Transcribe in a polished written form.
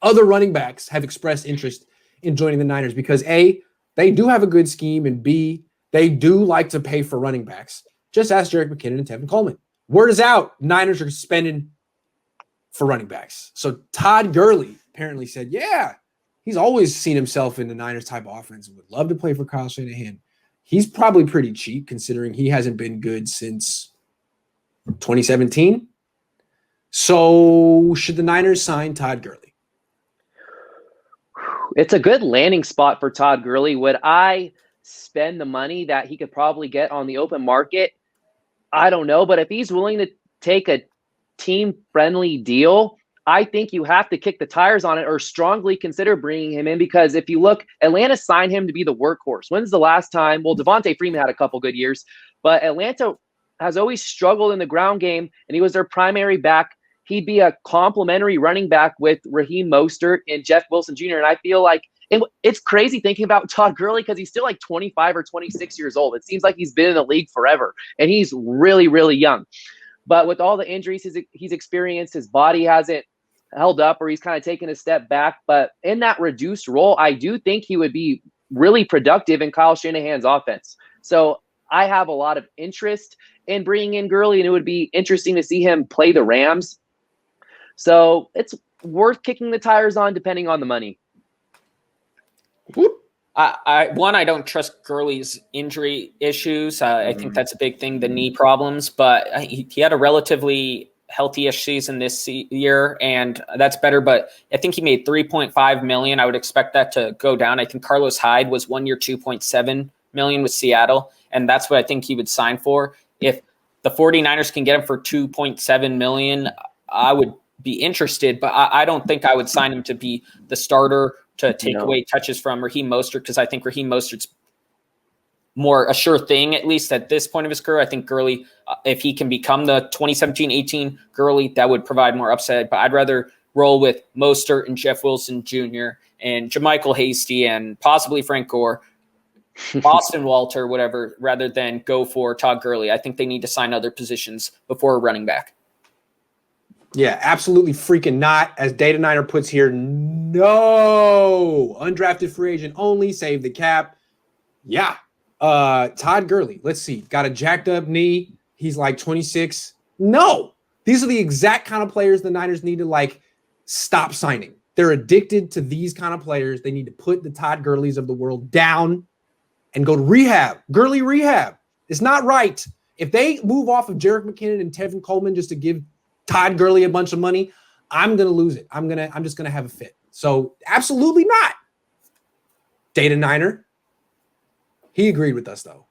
other running backs have expressed interest in joining the Niners because A, they do have a good scheme, and B, they do like to pay for running backs. Just ask Jerick McKinnon and Tevin Coleman. Word is out. Niners are spending for running backs. So Todd Gurley apparently said, yeah, he's always seen himself in the Niners type of offense and would love to play for Kyle Shanahan. He's probably pretty cheap considering he hasn't been good since 2017. So should the Niners sign Todd Gurley? It's a good landing spot for Todd Gurley. Would I spend the money that he could probably get on the open market? I don't know. But if he's willing to take a team-friendly deal, I think you have to kick the tires on it or strongly consider bringing him in, because if you look, Atlanta signed him to be the workhorse. When's the last time? Well, Devontae Freeman had a couple good years, but Atlanta has always struggled in the ground game, and he was their primary back. He'd be a complimentary running back with Raheem Mostert and Jeff Wilson Jr., and I feel like it's crazy thinking about Todd Gurley because he's still like 25 or 26 years old. It seems like he's been in the league forever, and he's really, really young. But with all the injuries he's experienced, his body hasn't held up, or he's kind of taken a step back. But in that reduced role, I do think he would be really productive in Kyle Shanahan's offense. So I have a lot of interest in bringing in Gurley, and it would be interesting to see him play the Rams. So it's worth kicking the tires on depending on the money. I don't trust Gurley's injury issues. I think that's a big thing, the knee problems. But he had a relatively healthy-ish season this year, and that's better. But I think he made $3.5 million. I would expect that to go down. I think Carlos Hyde was 1 year, $2.7 million with Seattle, and that's what I think he would sign for. If the 49ers can get him for $2.7 million, I would be interested, but I don't think I would sign him to be the starter to take away touches from Raheem Mostert, because I think Raheem Mostert's more a sure thing, at least at this point of his career. I think Gurley, if he can become the 2017-18 Gurley, that would provide more upside. But I'd rather roll with Mostert and Jeff Wilson Jr. and JaMychal Hasty and possibly Frank Gore, Boston Walter, whatever, rather than go for Todd Gurley. I think they need to sign other positions before running back. Yeah, absolutely freaking not. As Data Niner puts here, no. Undrafted free agent only, save the cap. Yeah. Todd Gurley, let's see. Got a jacked up knee. He's like 26. No. These are the exact kind of players the Niners need to stop signing. They're addicted to these kind of players. They need to put the Todd Gurleys of the world down and go to rehab. Gurley rehab. It's not right. If they move off of Jerick McKinnon and Tevin Coleman just to give Todd Gurley a bunch of money, I'm going to lose it. I'm just going to have a fit. So absolutely not. Data Niner. He agreed with us though.